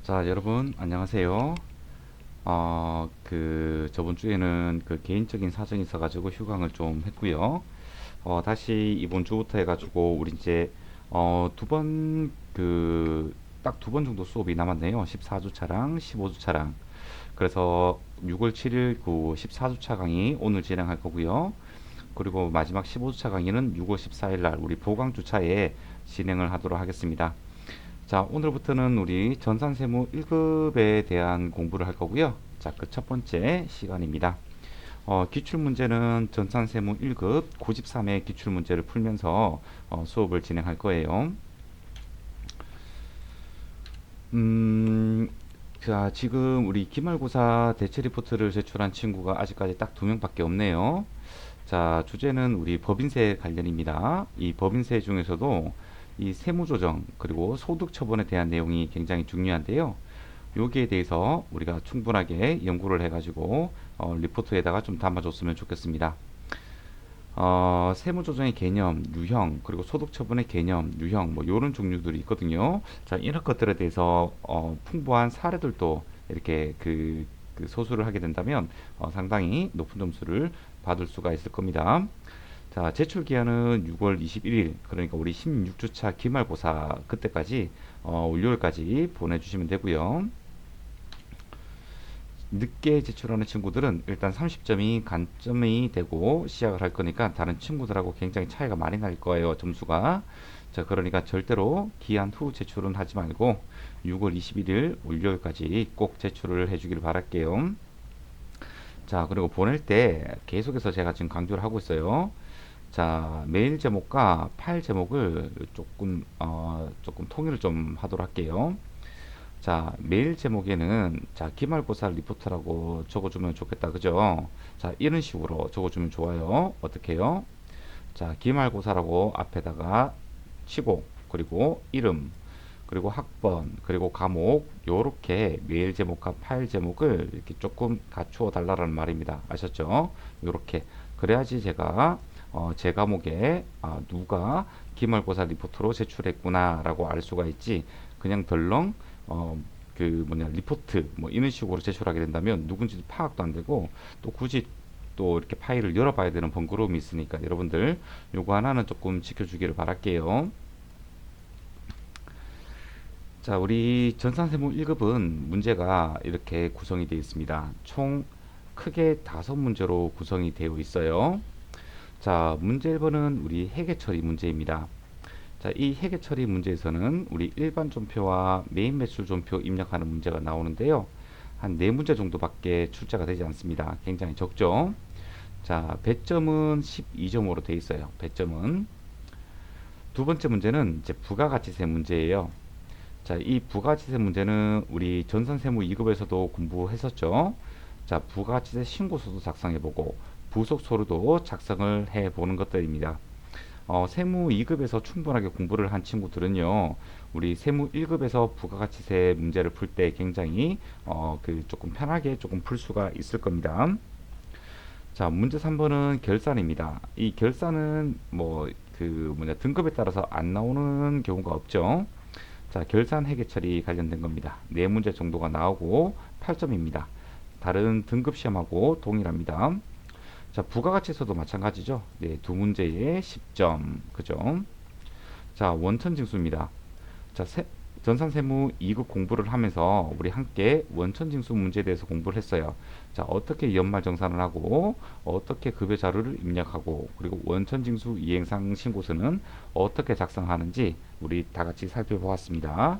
자, 여러분, 안녕하세요. 저번 주에는 그 개인적인 사정이 있어가지고 휴강을 좀 했고요. 다시 이번 주부터 해가지고, 우리 이제, 두 번, 딱 두 번 정도 수업이 남았네요. 14주차랑 15주차랑. 그래서 6월 7일 그 14주차 강의 오늘 진행할 거고요. 그리고 마지막 15주차 강의는 6월 14일 날 우리 보강주차에 진행을 하도록 하겠습니다. 자, 오늘부터는 우리 전산세무 1급에 대한 공부를 할 거고요. 자, 그 첫 번째 시간입니다. 기출문제는 전산세무 1급 93의 기출문제를 풀면서 수업을 진행할 거예요. 음, 자, 지금 우리 기말고사 대체 리포트를 제출한 친구가 아직까지 딱 두 명밖에 없네요. 자, 주제는 우리 법인세 관련입니다. 이 법인세 중에서도 이 세무조정 그리고 소득처분에 대한 내용이 굉장히 중요한데요. 여기에 대해서 우리가 충분하게 연구를 해가지고 리포트에다가 좀 담아줬으면 좋겠습니다. 세무조정의 개념, 유형, 그리고 소득처분의 개념, 유형, 뭐 이런 종류들이 있거든요. 자, 이런 것들에 대해서 풍부한 사례들도 이렇게 그 소수를 하게 된다면 상당히 높은 점수를 받을 수가 있을 겁니다. 자, 제출 기한은 6월 21일, 그러니까 우리 16주차 기말고사 그때까지 월요일까지 보내주시면 되고요. 늦게 제출하는 친구들은 일단 30점이 간점이 되고 시작을 할 거니까 다른 친구들하고 굉장히 차이가 많이 날 거예요, 점수가. 자, 그러니까 절대로 기한 후 제출은 하지 말고 6월 21일 월요일까지 꼭 제출을 해주기를 바랄게요. 자, 그리고 보낼 때 계속해서 제가 지금 강조를 하고 있어요. 자, 메일 제목과 파일 제목을 조금 통일을 좀 하도록 할게요. 자, 메일 제목에는 자, 기말고사 리포트라고 적어주면 좋겠다. 그죠? 자, 이런 식으로 적어주면 좋아요. 어떻게 해요? 자, 기말고사라고 앞에다가 치고, 그리고 이름, 그리고 학번, 그리고 과목, 요렇게 메일 제목과 파일 제목을 이렇게 조금 갖추어 달라는 말입니다. 아셨죠? 요렇게. 그래야지 제가 제 과목에 누가 기말고사 리포트로 제출했구나 라고 알 수가 있지, 그냥 덜렁 리포트 뭐 이런 식으로 제출하게 된다면 누군지 파악도 안 되고, 또 굳이 또 이렇게 파일을 열어봐야 되는 번거로움이 있으니까 여러분들 요거 하나는 조금 지켜주기를 바랄게요. 자, 우리 전산세무 1급은 문제가 이렇게 구성이 되어 있습니다. 총 크게 5문제로 구성이 되어 있어요. 자, 문제 1번은 우리 회계 처리 문제입니다. 자, 이 회계 처리 문제에서는 우리 일반 존표와 메인 매출 존표 입력하는 문제가 나오는데요. 한 4문제 정도밖에 출제가 되지 않습니다. 굉장히 적죠? 자, 배점은 12점으로 되어 있어요. 배점은. 두 번째 문제는 이제 부가가치세 문제예요. 자, 이 부가가치세 문제는 우리 전산세무 2급에서도 공부했었죠. 자, 부가가치세 신고서도 작성해보고 부속서류도 작성을 해보는 것들입니다. 세무 2급에서 충분하게 공부를 한 친구들은요, 우리 세무 1급에서 부가가치세 문제를 풀 때 굉장히 조금 편하게 조금 풀 수가 있을 겁니다. 자, 문제 3번은 결산입니다. 이 결산은 등급에 따라서 안 나오는 경우가 없죠. 자, 결산 회계 처리 관련된 겁니다. 4문제 정도가 나오고 8점입니다. 다른 등급 시험하고 동일합니다. 자, 부가가치에서도 마찬가지죠. 네, 2문제에 10점. 그죠? 자, 원천징수입니다. 자, 전산세무 2급 공부를 하면서 우리 함께 원천징수 문제에 대해서 공부를 했어요. 자, 어떻게 연말정산을 하고 어떻게 급여 자료를 입력하고, 그리고 원천징수 이행상 신고서는 어떻게 작성하는지 우리 다 같이 살펴보았습니다.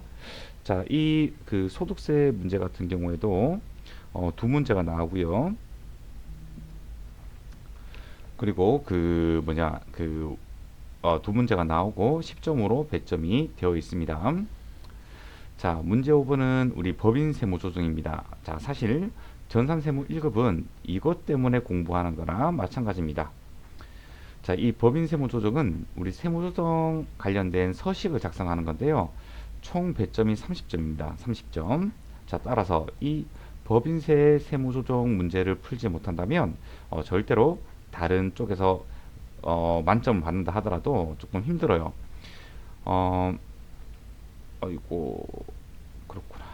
자, 이 그 소득세 문제 같은 경우에도 2문제가 나오고요. 그리고 2문제가 나오고 10점으로 배점이 되어 있습니다. 자, 문제 5번은 우리 법인 세무 조정입니다. 자, 사실 전산세무 1급은 이것 때문에 공부하는 거나 마찬가지입니다. 자, 이 법인 세무 조정은 우리 세무조정 관련된 서식을 작성하는 건데요. 총 배점이 30점입니다. 30점. 자, 따라서 이 법인세 세무조정 문제를 풀지 못한다면 절대로 다른 쪽에서 만점 받는다 하더라도 조금 힘들어요. 어, 아이고, 그렇구나.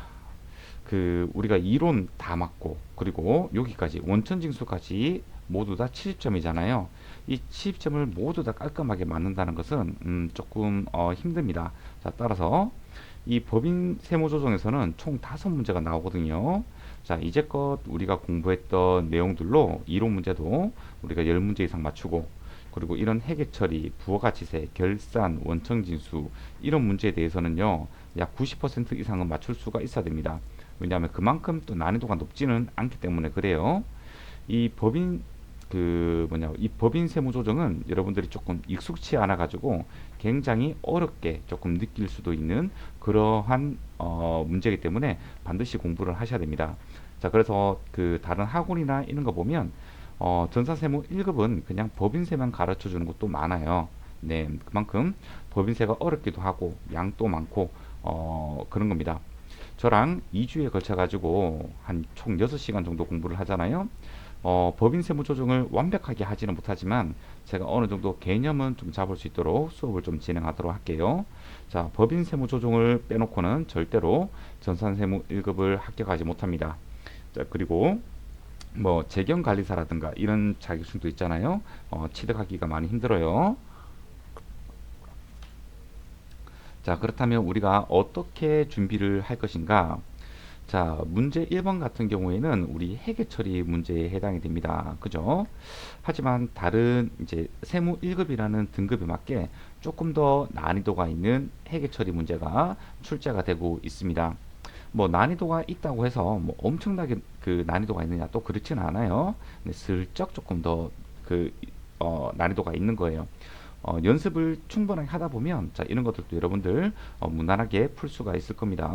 그 우리가 이론 다 맞고 그리고 여기까지 원천징수까지 모두 다 70점이잖아요. 이 70점을 모두 다 깔끔하게 맞는다는 것은 조금 힘듭니다. 자, 따라서 이 법인 세무조정에서는 총 5문제가 나오거든요. 자, 이제껏 우리가 공부했던 내용들로 이론 문제도 우리가 10문제 이상 맞추고 그리고 이런 회계처리, 부가가치세, 결산, 원천징수 이런 문제에 대해서는요. 약 90% 이상은 맞출 수가 있어야 됩니다. 왜냐하면 그만큼 또 난이도가 높지는 않기 때문에 그래요. 이 법인 이 법인 세무 조정은 여러분들이 조금 익숙치 않아 가지고 굉장히 어렵게 조금 느낄 수도 있는 그러한 문제이기 때문에 반드시 공부를 하셔야 됩니다. 자, 그래서 그 다른 학원이나 이런 거 보면 전산세무 1급은 그냥 법인세만 가르쳐 주는 것도 많아요. 네, 그만큼 법인세가 어렵기도 하고 양도 많고 그런 겁니다. 저랑 2주에 걸쳐 가지고 한 총 6시간 정도 공부를 하잖아요. 법인 세무 조정을 완벽하게 하지는 못하지만 제가 어느 정도 개념은 좀 잡을 수 있도록 수업을 좀 진행하도록 할게요. 자, 법인 세무 조정을 빼놓고는 절대로 전산 세무 1급을 합격하지 못합니다. 자, 그리고 뭐 재경 관리사라든가 이런 자격증도 있잖아요. 취득하기가 많이 힘들어요. 자, 그렇다면 우리가 어떻게 준비를 할 것인가? 자, 문제 1번 같은 경우에는 우리 회계 처리 문제에 해당이 됩니다. 그죠? 하지만 다른 이제 세무 1급이라는 등급에 맞게 조금 더 난이도가 있는 회계 처리 문제가 출제가 되고 있습니다. 뭐 난이도가 있다고 해서 뭐 엄청나게 그 난이도가 있느냐 또 그렇지는 않아요. 근데 슬쩍 조금 더 그 난이도가 있는 거예요. 연습을 충분하게 하다 보면 자 이런 것들도 여러분들 무난하게 풀 수가 있을 겁니다.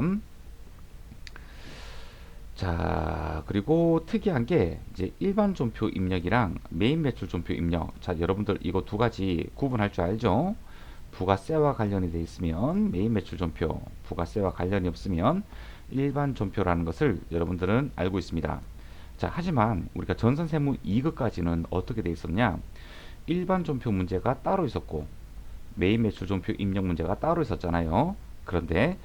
자, 그리고 특이한 게 이제 일반 존표 입력이랑 메인 매출 존표 입력. 자, 여러분들 이거 두 가지 구분할 줄 알죠? 부가세와 관련이 돼 있으면 메인 매출 존표, 부가세와 관련이 없으면 일반 존표라는 것을 여러분들은 알고 있습니다. 자, 하지만 우리가 전산세무 2급까지는 어떻게 돼 있었냐? 일반 존표 문제가 따로 있었고 메인 매출 존표 입력 문제가 따로 있었잖아요. 그런데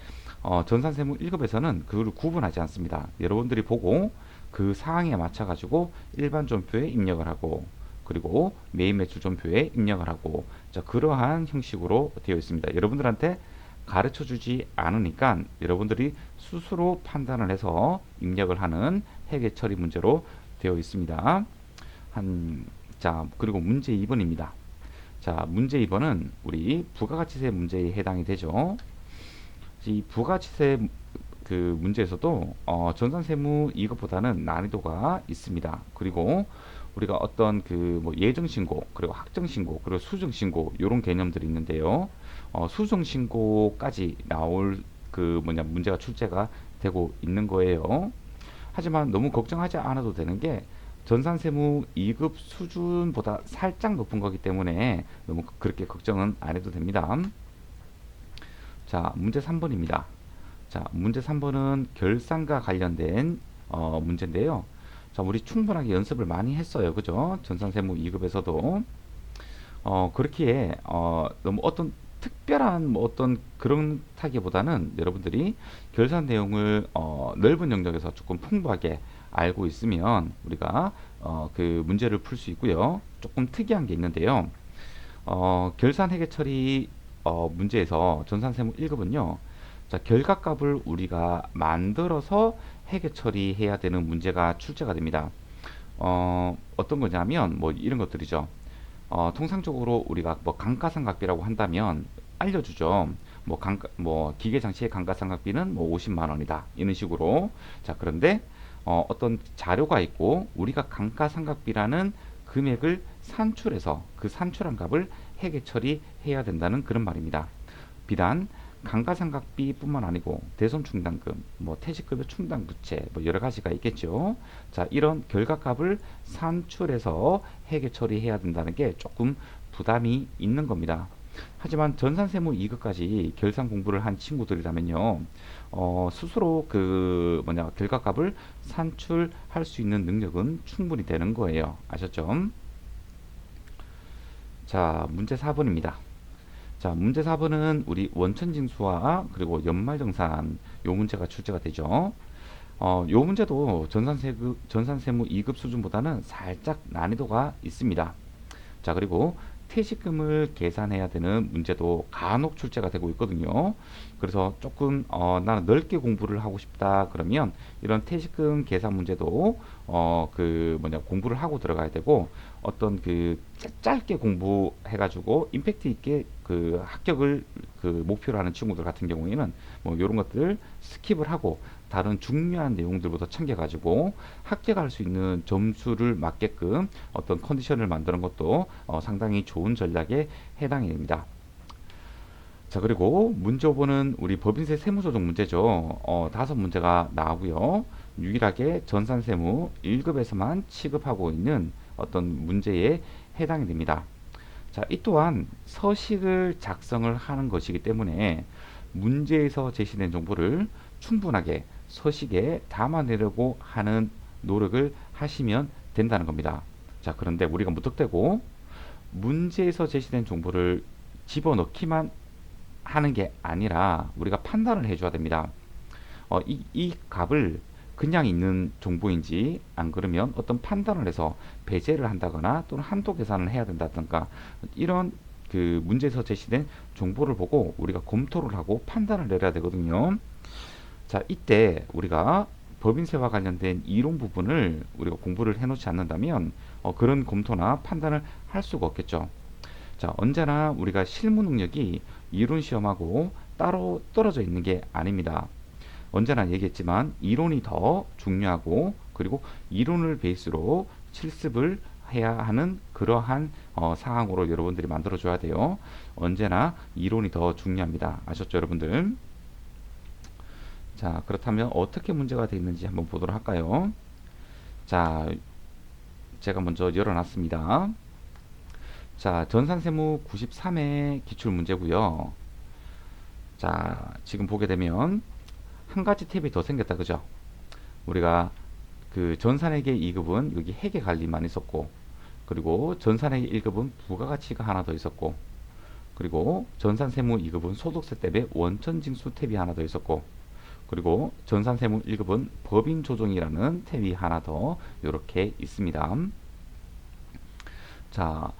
전산세무 1급에서는 그걸 구분하지 않습니다. 여러분들이 보고 그 사항에 맞춰 가지고 일반 존표에 입력을 하고 그리고 메인 매출 존표에 입력을 하고 자, 그러한 형식으로 되어 있습니다. 여러분들한테 가르쳐 주지 않으니까 여러분들이 스스로 판단을 해서 입력을 하는 회계 처리 문제로 되어 있습니다. 자, 그리고 문제 2번입니다. 자, 문제 2번은 우리 부가가치세 문제에 해당이 되죠. 이 부가치세 그 문제에서도 전산세무 이것보다는 난이도가 있습니다. 그리고 우리가 어떤 그 뭐 예정신고 그리고 확정신고 그리고 수정신고 이런 개념들이 있는데요. 수정신고까지 나올 그 문제가 출제가 되고 있는 거예요. 하지만 너무 걱정하지 않아도 되는 게 전산세무 2급 수준보다 살짝 높은 거기 때문에 너무 그렇게 걱정은 안 해도 됩니다. 자, 문제 3번입니다. 자, 문제 3번은 결산과 관련된 문제인데요. 자, 우리 충분하게 연습을 많이 했어요. 그죠? 전산세무 2급에서도. 그렇기에 너무 어떤 특별한 뭐 어떤 그런 타기보다는 여러분들이 결산 내용을 넓은 영역에서 조금 풍부하게 알고 있으면 우리가 그 문제를 풀 수 있고요. 조금 특이한 게 있는데요. 결산 회계 처리 문제에서 전산세무 1급은요. 자, 결과값을 우리가 만들어서 회계 처리해야 되는 문제가 출제가 됩니다. 어떤 거냐면 뭐 이런 것들이죠. 통상적으로 우리가 뭐 감가상각비라고 한다면 알려주죠. 뭐 기계장치의 감가상각비는 뭐 50만 원이다. 이런 식으로. 자, 그런데 어떤 자료가 있고 우리가 감가상각비라는 금액을 산출해서 그 산출한 값을 회계 처리해야 된다는 그런 말입니다. 비단 감가상각비뿐만 아니고 대손충당금, 뭐 퇴직급여 충당부채, 뭐 여러 가지가 있겠죠. 자, 이런 결과값을 산출해서 회계 처리해야 된다는 게 조금 부담이 있는 겁니다. 하지만 전산세무 2급까지 결산 공부를 한 친구들이라면요, 스스로 그 결과값을 산출할 수 있는 능력은 충분히 되는 거예요. 아셨죠? 자, 문제 4번입니다. 자, 문제 4번은 우리 원천징수와 그리고 연말정산 요 문제가 출제가 되죠. 요 문제도 전산세무 2급 수준보다는 살짝 난이도가 있습니다. 자, 그리고 퇴직금을 계산해야 되는 문제도 간혹 출제가 되고 있거든요. 그래서 조금 나는 넓게 공부를 하고 싶다 그러면 이런 퇴직금 계산 문제도 그 뭐냐 공부를 하고 들어가야 되고, 어떤 그 짧게 공부해가지고 임팩트 있게 그 합격을 그 목표로 하는 친구들 같은 경우에는 뭐 이런 것들 스킵을 하고 다른 중요한 내용들보다 챙겨가지고 합격할 수 있는 점수를 맞게끔 어떤 컨디션을 만드는 것도 상당히 좋은 전략에 해당이 됩니다. 자, 그리고 문제 5번은 우리 법인세 세무조정 문제죠. 5문제가 나오고요. 유일하게 전산세무 1급에서만 취급하고 있는 어떤 문제에 해당이 됩니다. 자, 이 또한 서식을 작성을 하는 것이기 때문에 문제에서 제시된 정보를 충분하게 서식에 담아내려고 하는 노력을 하시면 된다는 겁니다. 자, 그런데 우리가 무턱대고 문제에서 제시된 정보를 집어넣기만 하는 게 아니라 우리가 판단을 해줘야 됩니다. 이 값을 그냥 있는 정보인지, 안 그러면 어떤 판단을 해서 배제를 한다거나 또는 한도 계산을 해야 된다든가, 이런 그 문제에서 제시된 정보를 보고 우리가 검토를 하고 판단을 내려야 되거든요. 자, 이때 우리가 법인세와 관련된 이론 부분을 우리가 공부를 해놓지 않는다면 그런 검토나 판단을 할 수가 없겠죠. 자, 언제나 우리가 실무 능력이 이론 시험하고 따로 떨어져 있는 게 아닙니다. 언제나 얘기했지만 이론이 더 중요하고, 그리고 이론을 베이스로 실습을 해야 하는 그러한 상황으로 여러분들이 만들어 줘야 돼요. 언제나 이론이 더 중요합니다. 아셨죠, 여러분들? 자, 그렇다면 어떻게 문제가 되어 있는지 한번 보도록 할까요? 자, 제가 먼저 열어놨습니다. 자, 전산세무 93회 기출문제고요. 자, 지금 보게 되면 한 가지 탭이 더 생겼다, 그죠? 우리가 그 전산회계 2급은 여기 회계 관리만 있었고, 그리고 전산회계 1급은 부가가치가 하나 더 있었고, 그리고 전산세무 2급은 소득세 대비 원천징수 탭이 하나 더 있었고, 그리고 전산세무 1급은 법인조정이라는 탭이 하나 더 이렇게 있습니다. 자,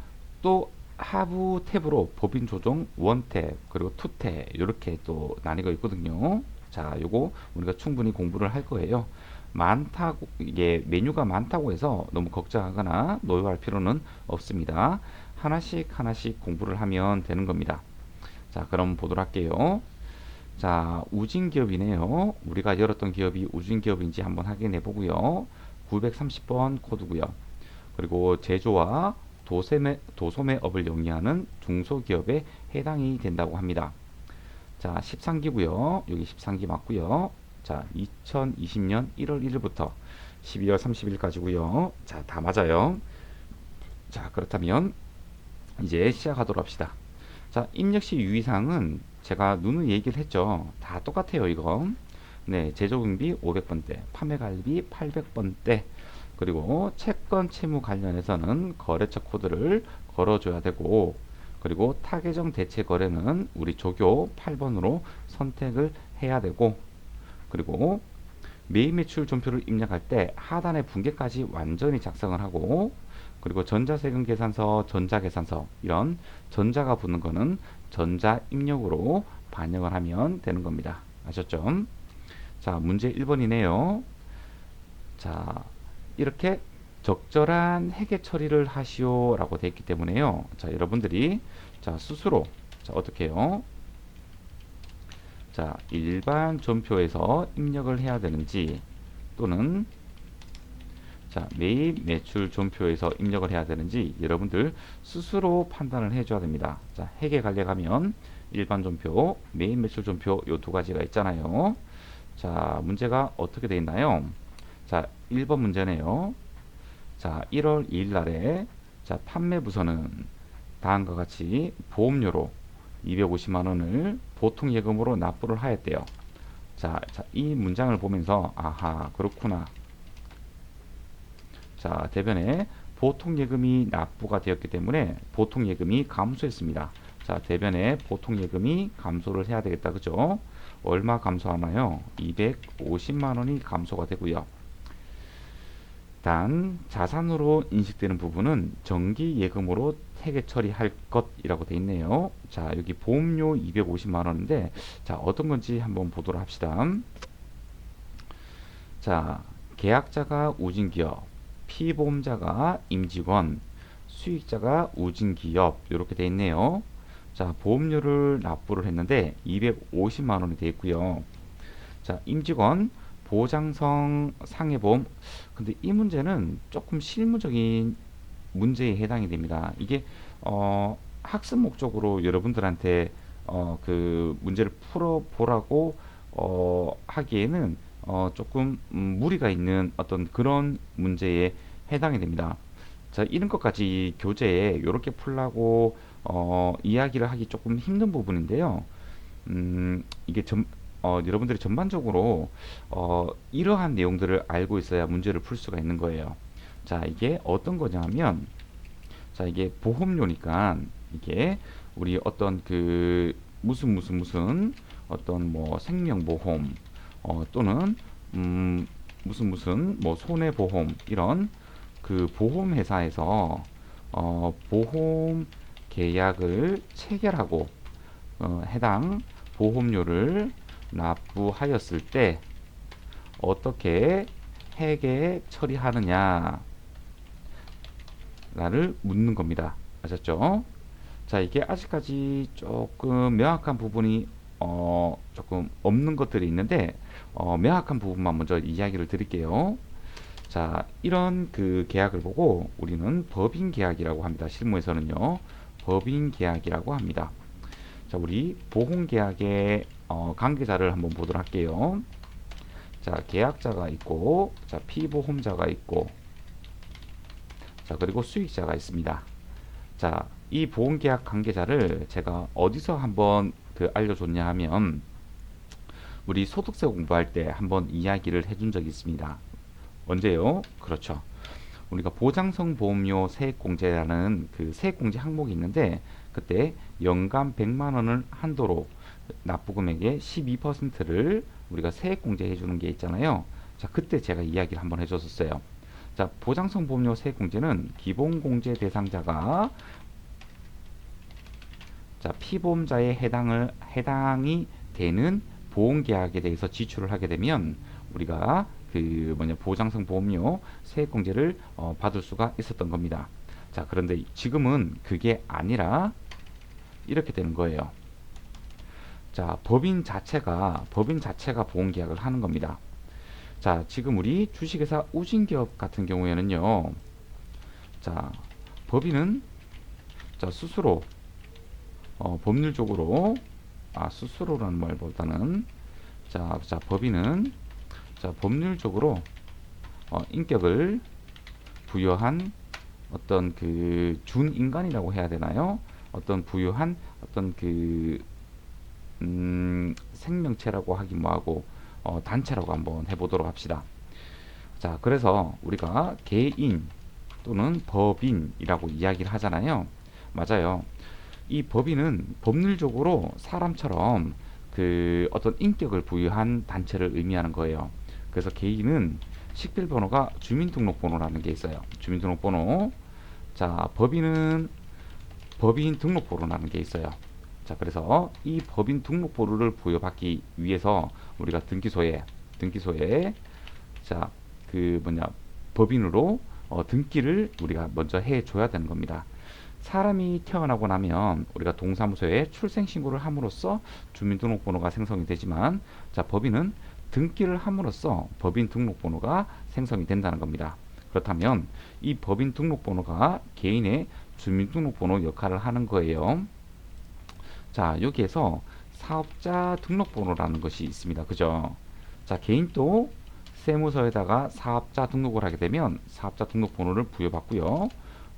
또 하부 탭으로 법인조정 1탭 그리고 2탭 이렇게 또 나뉘어 있거든요. 자, 요거 우리가 충분히 공부를 할 거예요. 많다고, 이게 메뉴가 많다고 해서 너무 걱정하거나 노여할 필요는 없습니다. 하나씩 하나씩 공부를 하면 되는 겁니다. 자, 그럼 보도록 할게요. 자, 우진기업이네요. 우리가 열었던 기업이 우진기업인지 한번 확인해 보고요. 930번 코드고요. 그리고 제조와 도소매업을 영위하는 중소기업에 해당이 된다고 합니다. 자, 13기고요. 여기 13기 맞고요. 자, 2020년 1월 1일부터 12월 30일까지고요. 자, 다 맞아요. 자, 그렇다면 이제 시작하도록 합시다. 자, 입력시 유의사항은 제가 누누이 얘기를 했죠. 다 똑같아요, 이거. 네, 제조금비 500번대, 판매가입비 800번대, 그리고 채권 채무 관련해서는 거래처 코드를 걸어줘야 되고, 그리고 타계정 대체 거래는 우리 조교 8번으로 선택을 해야 되고, 그리고 매입 매출 존표를 입력할 때 하단의 분계까지 완전히 작성을 하고, 그리고 전자세금 계산서, 전자계산서, 이런 전자가 붙는 거는 전자 입력으로 반영을 하면 되는 겁니다. 아셨죠? 자, 문제 1번이네요. 자, 이렇게 적절한 회계 처리를 하시오 라고 되어 있기 때문에요. 자, 여러분들이 자, 스스로 자, 어떻게 해요? 자, 일반 존표에서 입력을 해야 되는지, 또는 자, 매입 매출 존표에서 입력을 해야 되는지 여러분들 스스로 판단을 해줘야 됩니다. 자, 회계 관리에 가면 일반 존표, 매입 매출 존표 요 두 가지가 있잖아요. 자, 문제가 어떻게 되어 있나요? 자, 1번 문제네요. 자, 1월 2일 날에 자, 판매 부서는 다음과 같이 보험료로 250만 원을 보통 예금으로 납부를 하였대요. 자, 이 문장을 보면서 아하, 그렇구나. 자, 대변에 보통 예금이 납부가 되었기 때문에 보통 예금이 감소했습니다. 자, 대변에 보통 예금이 감소를 해야 되겠다. 그죠? 얼마 감소하나요? 250만 원이 감소가 되고요. 단 자산으로 인식되는 부분은 정기 예금으로 태계 처리할 것이라고 되어 있네요. 자, 여기 보험료 250만 원인데 자, 어떤 건지 한번 보도록 합시다. 자, 계약자가 우진기업, 피보험자가 임직원, 수익자가 우진기업 이렇게 되어 있네요. 자, 보험료를 납부를 했는데 250만 원이 되어 있고요. 자, 임직원 보장성 상해보험. 근데 이 문제는 조금 실무적인 문제에 해당이 됩니다. 이게 학습 목적으로 여러분들한테 그 문제를 풀어 보라고 하기에는 조금 무리가 있는 어떤 그런 문제에 해당이 됩니다. 자, 이런 것까지 교재에 이렇게 풀라고 이야기를 하기 조금 힘든 부분인데요. 이게 여러분들이 전반적으로 이러한 내용들을 알고 있어야 문제를 풀 수가 있는 거예요. 자, 이게 어떤 거냐면, 자, 이게 보험료니까 이게 우리 어떤 그 무슨 어떤 뭐 생명보험 또는 무슨 뭐 손해보험 이런 그 보험회사에서 보험 계약을 체결하고 해당 보험료를 납부하였을 때 어떻게 회계 처리하느냐를 묻는 겁니다. 아셨죠? 자, 이게 아직까지 조금 명확한 부분이 조금 없는 것들이 있는데 명확한 부분만 먼저 이야기를 드릴게요. 자, 이런 그 계약을 보고 우리는 법인 계약이라고 합니다. 실무에서는요. 법인 계약이라고 합니다. 자, 우리 보험 계약의 관계자를 한번 보도록 할게요. 자, 계약자가 있고, 자, 피보험자가 있고, 자, 그리고 수익자가 있습니다. 자, 이 보험 계약 관계자를 제가 어디서 한번 그 알려줬냐 하면 우리 소득세 공부할 때 한번 이야기를 해준 적이 있습니다. 언제요? 그렇죠. 우리가 보장성 보험료 세액공제라는 그 세액공제 항목이 있는데 그때 연간 100만 원을 한도로 납부금액의 12%를 우리가 세액공제해 주는 게 있잖아요. 자, 그때 제가 이야기를 한번 해줬었어요. 자, 보장성 보험료 세액공제는 기본공제 대상자가 자, 피보험자에 해당이 되는 보험계약에 대해서 지출을 하게 되면 우리가 그 보장성 보험료 세액공제를 받을 수가 있었던 겁니다. 자, 그런데 지금은 그게 아니라 이렇게 되는 거예요. 자, 법인 자체가 보험계약을 하는 겁니다. 자, 지금 우리 주식회사 우진기업 같은 경우에는요. 자, 법인은 자, 스스로 법률적으로 스스로라는 말보다는 자, 법인은 자, 법률적으로 인격을 부여한 어떤 그 준인간이라고 해야 되나요? 어떤 부여한 어떤 그 생명체라고 하기 뭐하고 단체라고 한번 해보도록 합시다. 자, 그래서 우리가 개인 또는 법인이라고 이야기를 하잖아요. 맞아요. 이 법인은 법률적으로 사람처럼 그 어떤 인격을 부여한 단체를 의미하는 거예요. 그래서 개인은 식별번호가 주민등록번호라는 게 있어요. 주민등록번호. 자, 법인은 법인 등록번호라는 게 있어요. 자, 그래서 이 법인 등록번호를 부여받기 위해서 우리가 등기소에 자, 그 법인으로 등기를 우리가 먼저 해줘야 되는 겁니다. 사람이 태어나고 나면 우리가 동사무소에 출생신고를 함으로써 주민등록번호가 생성이 되지만 자, 법인은 등기를 함으로써 법인 등록번호가 생성이 된다는 겁니다. 그렇다면 이 법인 등록번호가 개인의 주민등록번호 역할을 하는 거예요. 자, 여기에서 사업자 등록번호라는 것이 있습니다. 그죠? 자, 개인도 세무서에다가 사업자 등록을 하게 되면 사업자 등록번호를 부여받고요.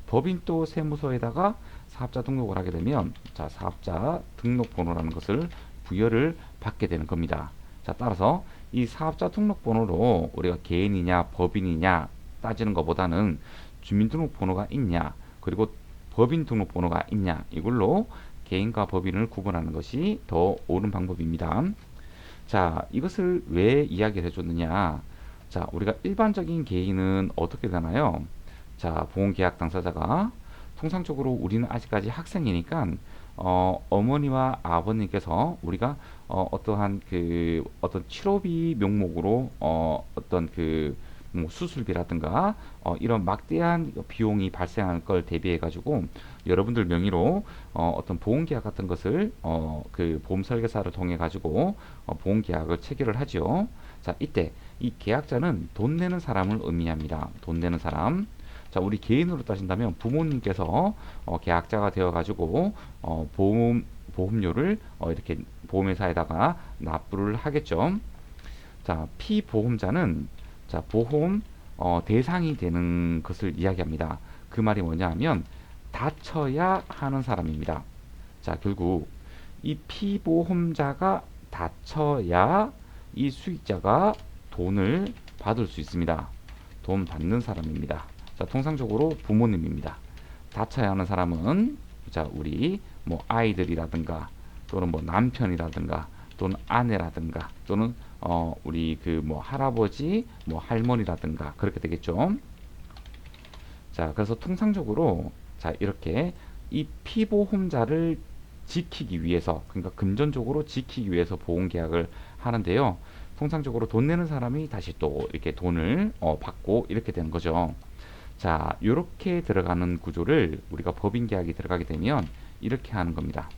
법인도 세무서에다가 사업자 등록을 하게 되면 자, 사업자 등록번호라는 것을 부여를 받게 되는 겁니다. 자, 따라서 이 사업자 등록번호로 우리가 개인이냐 법인이냐 따지는 것보다는 주민등록번호가 있냐 그리고 법인 등록번호가 있냐 이걸로 개인과 법인을 구분하는 것이 더 옳은 방법입니다. 자, 이것을 왜 이야기를 해줬느냐? 자, 우리가 일반적인 개인은 어떻게 되나요? 자, 보험계약 당사자가 통상적으로 우리는 아직까지 학생이니까 어머니와 아버님께서 우리가 어떠한 그 어떤 치료비 명목으로 어떤 뭐 수술비라든가 이런 막대한 비용이 발생할 걸 대비해 가지고 여러분들 명의로 어떤 보험계약 같은 것을 그 보험 설계사를 통해 가지고 보험계약을 체결을 하죠. 자, 이때 이 계약자는 돈 내는 사람을 의미합니다. 돈 내는 사람. 자, 우리 개인으로 따진다면 부모님께서 계약자가 되어 가지고 보험료를 이렇게 보험회사에다가 납부를 하겠죠. 자, 피보험자는 자, 보험 대상이 되는 것을 이야기합니다. 그 말이 뭐냐 하면 다쳐야 하는 사람입니다. 자, 결국 이 피보험자가 다쳐야 이 수익자가 돈을 받을 수 있습니다. 돈 받는 사람입니다. 자, 통상적으로 부모님입니다. 다쳐야 하는 사람은 자, 우리 뭐 아이들이라든가 또는 뭐 남편이라든가 또는 아내라든가 또는 우리 그 뭐 할아버지 뭐 할머니라든가 그렇게 되겠죠. 자, 그래서 통상적으로 자, 이렇게 이 피보험자를 지키기 위해서, 그러니까 금전적으로 지키기 위해서 보험계약을 하는데요. 통상적으로 돈 내는 사람이 다시 또 이렇게 돈을 받고 이렇게 되는 거죠. 자, 이렇게 들어가는 구조를 우리가 법인계약이 들어가게 되면 이렇게 하는 겁니다.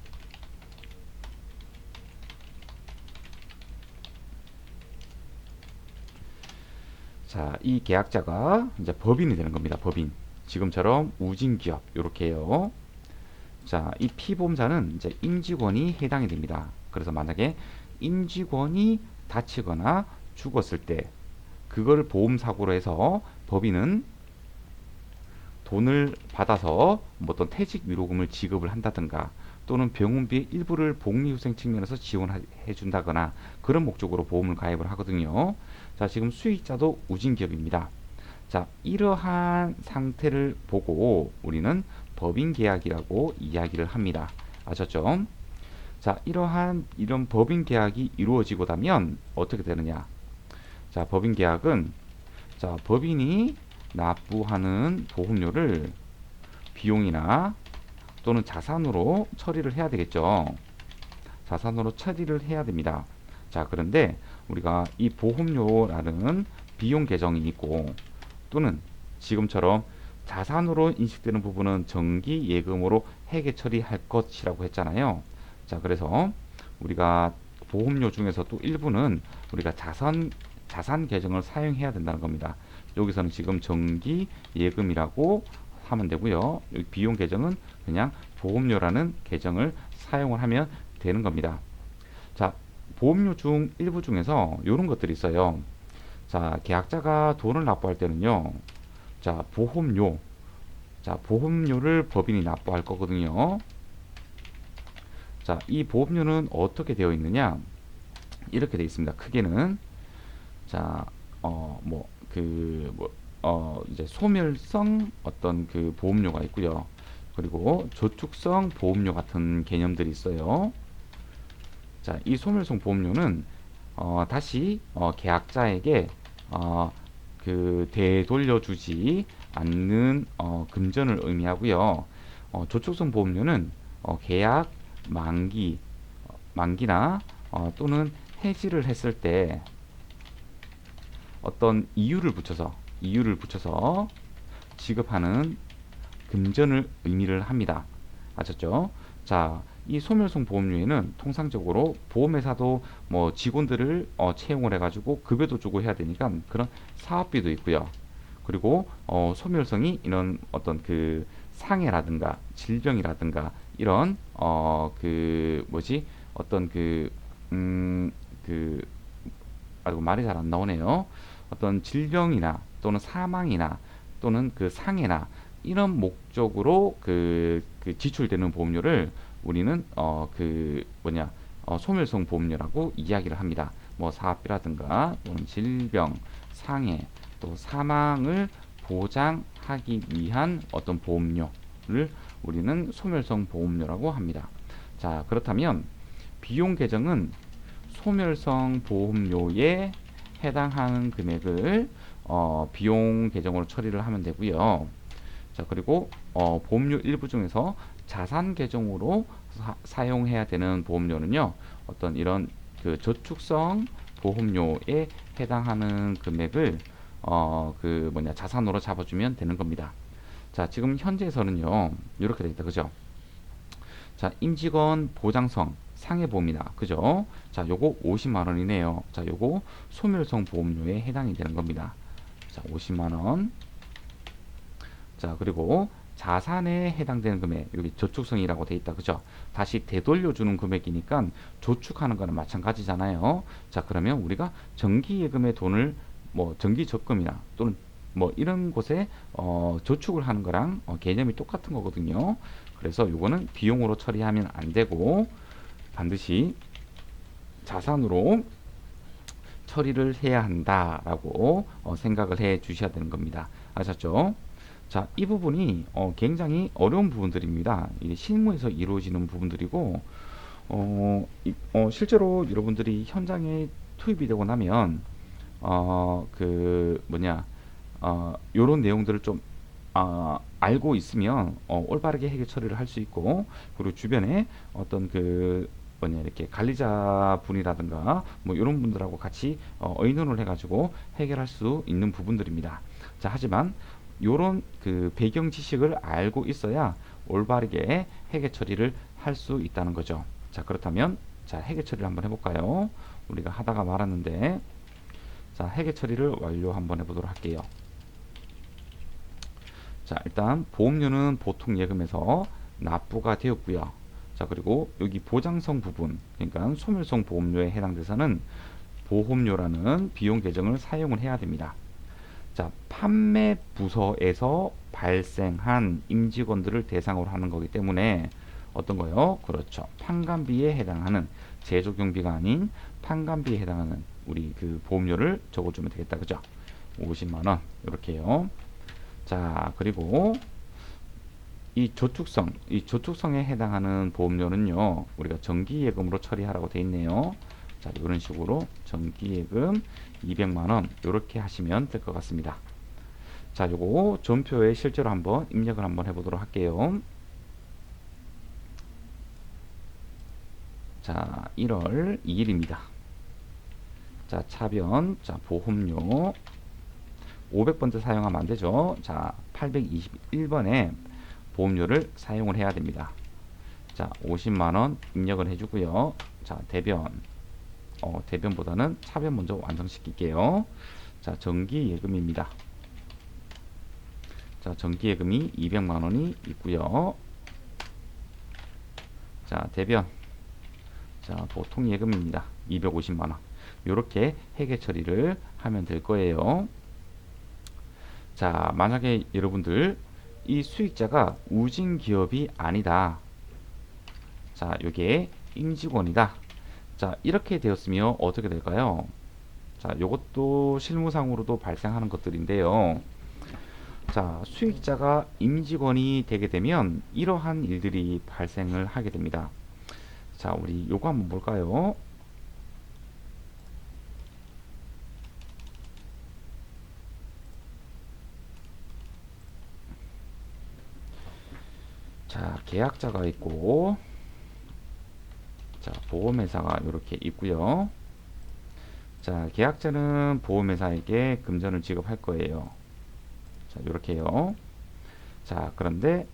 자, 이 계약자가 이제 법인이 되는 겁니다. 법인. 지금처럼 우진기업 이렇게 해요. 자, 이 피보험자는 이제 임직원이 해당이 됩니다. 그래서 만약에 임직원이 다치거나 죽었을 때 그걸 보험사고로 해서 법인은 돈을 받아서 뭐 어떤 퇴직 위로금을 지급을 한다든가 또는 병원비 일부를 복리후생 측면에서 지원해 준다거나 그런 목적으로 보험을 가입을 하거든요. 자, 지금 수익자도 우진기업입니다. 자, 이러한 상태를 보고 우리는 법인계약이라고 이야기를 합니다. 아셨죠? 자, 이런 법인계약이 이루어지고 나면 어떻게 되느냐? 자, 법인계약은 자, 법인이 납부하는 보험료를 비용이나 또는 자산으로 처리를 해야 되겠죠. 자산으로 처리를 해야 됩니다. 자, 그런데 우리가 이 보험료라는 비용 계정이 있고 또는 지금처럼 자산으로 인식되는 부분은 정기 예금으로 회계 처리할 것이라고 했잖아요. 자, 그래서 우리가 보험료 중에서 또 일부는 우리가 자산 계정을 사용해야 된다는 겁니다. 여기서는 지금 정기 예금이라고 하면 되고요. 여기 비용 계정은 그냥 보험료라는 계정을 사용을 하면 되는 겁니다. 자, 보험료 중 일부 중에서 이런 것들이 있어요. 자, 계약자가 돈을 납부할 때는요. 자, 보험료를 법인이 납부할 거거든요. 자, 이 보험료는 어떻게 되어 있느냐? 이렇게 되어 있습니다. 크게는 자, 이제 소멸성 어떤 그 보험료가 있고요. 그리고 저축성 보험료 같은 개념들이 있어요. 자, 이 소멸성 보험료는 다시 계약자에게 되돌려주지 않는 금전을 의미하고요. 저축성 보험료는 계약 만기나 또는 해지를 했을 때 어떤 이유를 붙여서 지급하는 금전을 의미를 합니다. 아셨죠? 자, 이 소멸성 보험료에는 통상적으로 보험회사도 뭐 직원들을 채용을 해가지고 급여도 주고 해야 되니까 그런 사업비도 있고요. 그리고 소멸성이 이런 어떤 그 상해라든가 질병이라든가 이런 어떤 아이고 말이 잘 안 나오네요. 어떤 질병이나 또는 사망이나 또는 그 상해나 이런 목적으로 지출되는 보험료를 우리는 소멸성 보험료라고 이야기를 합니다. 뭐 사업비라든가 또는 질병, 상해, 또 사망을 보장하기 위한 어떤 보험료를 우리는 소멸성 보험료라고 합니다. 자, 그렇다면 비용 계정은 소멸성 보험료에 해당하는 금액을 비용 계정으로 처리를 하면 되고요. 자, 그리고 보험료 일부 중에서 자산 계정으로 사용해야 되는 보험료는요. 어떤 이런 그 저축성 보험료에 해당하는 금액을 그 뭐냐 자산으로 잡아주면 되는 겁니다. 자, 지금 현재에서는요. 이렇게 돼 있다. 그죠? 자, 임직원 보장성 상해보험이다. 그죠? 자, 요거 50만 원이네요. 자, 요거 소멸성 보험료에 해당이 되는 겁니다. 자, 50만 원. 자, 그리고 자산에 해당되는 금액, 여기 저축성이라고 돼 있다. 그죠? 다시 되돌려주는 금액이니까 저축하는 거랑 마찬가지잖아요. 자, 그러면 우리가 정기예금의 돈을 뭐 정기적금이나 또는 뭐 이런 곳에 저축을 하는 거랑 개념이 똑같은 거거든요. 그래서 요거는 비용으로 처리하면 안 되고 반드시 자산으로 처리를 해야 한다라고 생각을 해 주셔야 되는 겁니다. 아셨죠? 자, 이 부분이 굉장히 어려운 부분들입니다. 이게 실무에서 이루어지는 부분들이고 실제로 여러분들이 현장에 투입이 되고 나면 그 뭐냐 요런 내용들을 좀 알고 있으면 올바르게 해결 처리를 할 수 있고 그리고 주변에 어떤 그 뭐냐 이렇게 관리자 분이라든가 뭐 이런 분들하고 같이 의논을 해가지고 해결할 수 있는 부분들입니다. 자, 하지만 요런 그 배경 지식을 알고 있어야 올바르게 해결 처리를 할 수 있다는 거죠. 자, 그렇다면 자, 해결 처리를 한번 해볼까요? 우리가 하다가 말았는데 자, 해결 처리를 완료 한번 해보도록 할게요. 자, 일단 보험료는 보통 예금에서 납부가 되었고요. 자, 그리고 여기 보장성 부분, 그러니까 소멸성 보험료에 해당돼서는 보험료라는 비용 계정을 사용을 해야 됩니다. 자, 판매 부서에서 발생한 임직원들을 대상으로 하는 거기 때문에 어떤 거요? 그렇죠. 판관비에 해당하는 제조경비가 아닌 판관비에 해당하는 우리 그 보험료를 적어주면 되겠다. 그죠? 50만 원 이렇게요. 자, 그리고 이 저축성에 해당하는 보험료는요, 우리가 정기예금으로 처리하라고 돼 있네요. 자, 이런 식으로 정기예금 200만 원 이렇게 하시면 될 것 같습니다. 자, 요거 전표에 실제로 한번 입력을 한번 해보도록 할게요. 자, 1월 2일입니다. 자, 차변, 자, 보험료 500번째 사용하면 안 되죠. 자, 821번에 보험료를 사용을 해야 됩니다. 자, 50만 원 입력을 해주고요. 자, 대변보다는 차변 먼저 완성시킬게요. 자, 정기예금입니다. 자, 정기예금이 200만 원이 있고요. 자, 대변. 자, 보통 예금입니다. 250만 원. 이렇게 해계 처리를 하면 될 거예요. 자, 만약에 여러분들 이 수익자가 우진 기업이 아니다. 자, 요게 임직원이다. 자, 이렇게 되었으면 어떻게 될까요? 자, 요것도 실무상으로도 발생하는 것들인데요. 자, 수익자가 임직원이 되게 되면 이러한 일들이 발생을 하게 됩니다. 자, 우리 요거 한번 볼까요? 자, 계약자가 있고, 자, 보험회사가 이렇게 있고요. 자, 계약자는 보험회사에게 금전을 지급할 거예요. 자, 이렇게요. 자, 그런데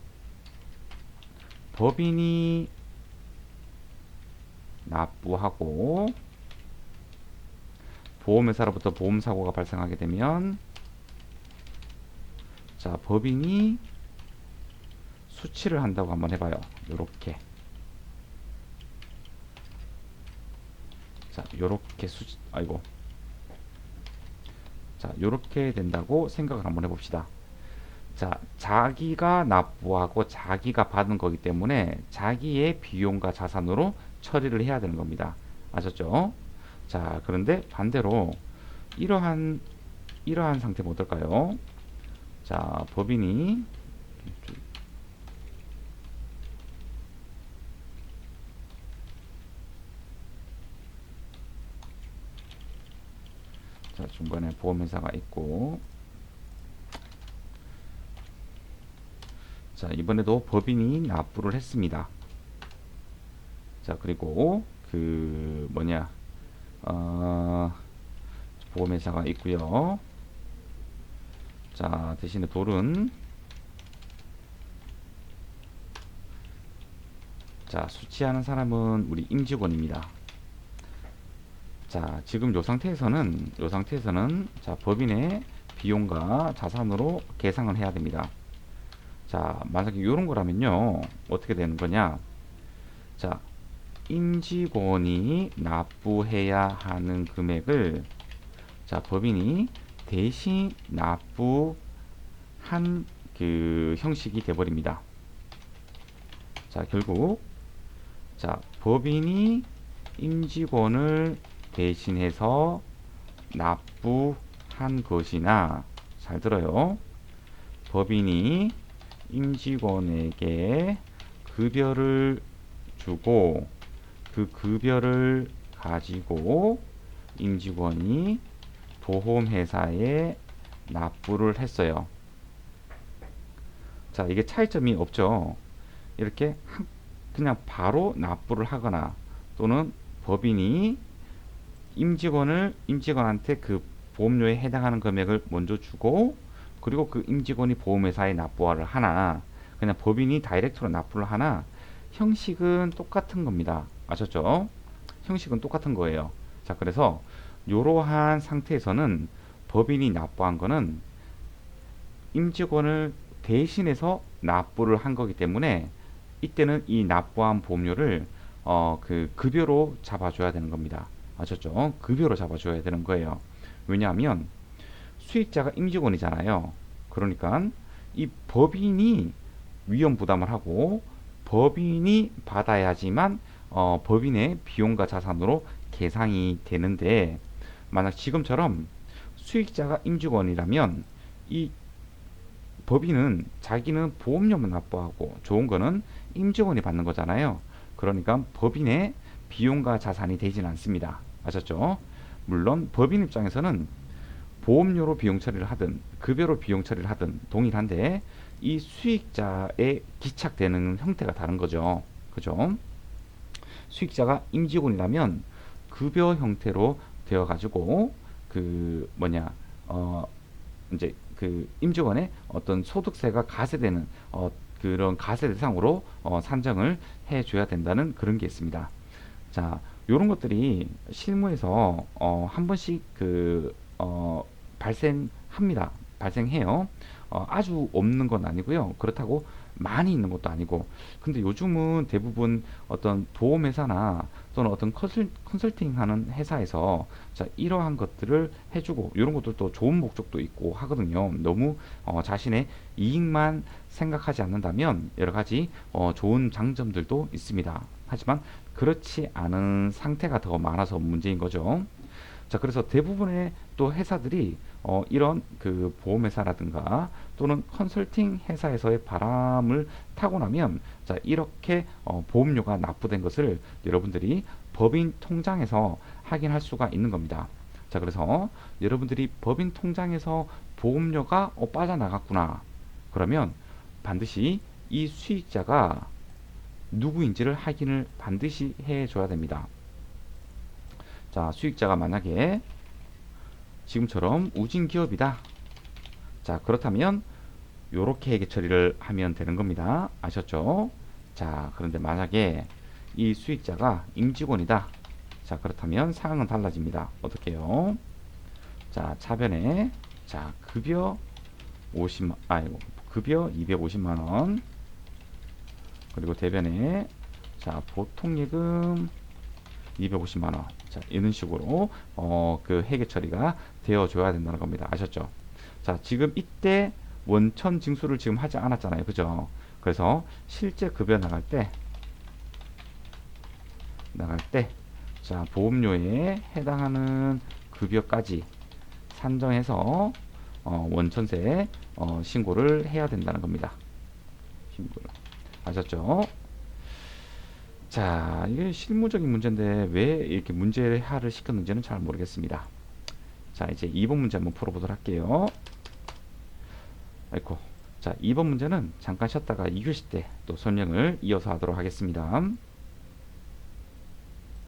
법인이 납부하고 보험회사로부터 보험사고가 발생하게 되면 자, 법인이 수치를 한다고 한번 해봐요. 요렇게. 자, 요렇게 아이고. 자, 요렇게 된다고 생각을 한번 해봅시다. 자, 자기가 납부하고 자기가 받은 거기 때문에 자기의 비용과 자산으로 처리를 해야 되는 겁니다. 아셨죠? 자, 그런데 반대로 이러한 상태는 어떨까요? 자, 법인이 자, 중간에 보험회사가 있고, 자, 이번에도 법인이 납부를 했습니다. 자, 그리고 그 뭐냐, 어, 보험회사가 있고요. 자, 대신에 돌은, 자, 수취하는 사람은 우리 임직원입니다. 자, 지금 요 상태에서는 자, 법인의 비용과 자산으로 계상을 해야 됩니다. 자, 만약에 이런 거라면요, 어떻게 되는 거냐? 자, 임직원이 납부해야 하는 금액을, 자, 법인이 대신 납부한 그 형식이 돼버립니다. 자, 결국, 자, 법인이 임직원을 대신해서 납부한 것이나, 잘 들어요. 법인이 임직원에게 급여를 주고 그 급여를 가지고 임직원이 보험회사에 납부를 했어요. 자, 이게 차이점이 없죠. 이렇게 그냥 바로 납부를 하거나, 또는 법인이 임직원한테 그 보험료에 해당하는 금액을 먼저 주고, 그리고 그 임직원이 보험회사에 납부를 하나, 그냥 법인이 다이렉트로 납부를 하나, 형식은 똑같은 겁니다. 아셨죠? 형식은 똑같은 거예요. 자, 그래서 이러한 상태에서는 법인이 납부한 거는 임직원을 대신해서 납부를 한 거기 때문에, 이때는 이 납부한 보험료를 그 급여로 잡아줘야 되는 겁니다. 아셨죠? 급여로 잡아줘야 되는 거예요. 왜냐하면 수익자가 임직원이잖아요. 그러니까 이 법인이 위험 부담을 하고 법인이 받아야지만 법인의 비용과 자산으로 계상이 되는데, 만약 지금처럼 수익자가 임직원이라면 이 법인은 자기는 보험료만 납부하고 좋은 거는 임직원이 받는 거잖아요. 그러니까 법인의 비용과 자산이 되진 않습니다. 아셨죠? 물론 법인 입장에서는 보험료로 비용 처리를 하든 급여로 비용 처리를 하든 동일한데, 이 수익자에 기착되는 형태가 다른 거죠. 그죠? 수익자가 임직원이라면 급여 형태로 되어 가지고 그 뭐냐, 이제 그 임직원의 어떤 소득세가 가세되는 그런 가세 대상으로 산정을 해줘야 된다는 그런 게 있습니다. 자, 요런 것들이 실무에서 한 번씩 발생합니다. 발생해요. 아주 없는 건 아니고요. 그렇다고 많이 있는 것도 아니고. 근데 요즘은 대부분 어떤 보험회사나 또는 어떤 컨설팅 하는 회사에서, 자, 이러한 것들을 해주고, 이런 것들도 좋은 목적도 있고 하거든요. 너무 자신의 이익만 생각하지 않는다면 여러 가지 좋은 장점들도 있습니다. 하지만 그렇지 않은 상태가 더 많아서 문제인 거죠. 자, 그래서 대부분의 또 회사들이 이런 그 보험회사라든가 또는 컨설팅 회사에서의 바람을 타고 나면, 자, 이렇게 보험료가 납부된 것을 여러분들이 법인 통장에서 확인할 수가 있는 겁니다. 자, 그래서 여러분들이 법인 통장에서 보험료가 빠져나갔구나. 그러면 반드시 이 수익자가 누구인지를 확인을 반드시 해줘야 됩니다. 자, 수익자가 만약에 지금처럼 우진기업이다. 자, 그렇다면 요렇게 회계 처리를 하면 되는 겁니다. 아셨죠? 자, 그런데 만약에 이 수익자가 임직원이다. 자, 그렇다면 상황은 달라집니다. 어떻게요? 자, 차변에, 자, 급여 250만 원. 그리고 대변에, 자, 보통예금 250만 원. 자, 이런 식으로 그 회계 처리가 되어줘야 된다는 겁니다. 아셨죠? 자, 지금 이때 원천 징수를 지금 하지 않았잖아요. 그죠? 그래서 실제 급여 나갈 때, 자, 보험료에 해당하는 급여까지 산정해서 원천세 신고를 해야 된다는 겁니다. 신고를. 아셨죠? 자, 이게 실무적인 문제인데 왜 이렇게 문제화를 시켰는지는 잘 모르겠습니다. 자, 이제 2번 문제 한번 풀어보도록 할게요. 아이고. 자, 2번 문제는 잠깐 쉬었다가 2교시 때 또 설명을 이어서 하도록 하겠습니다.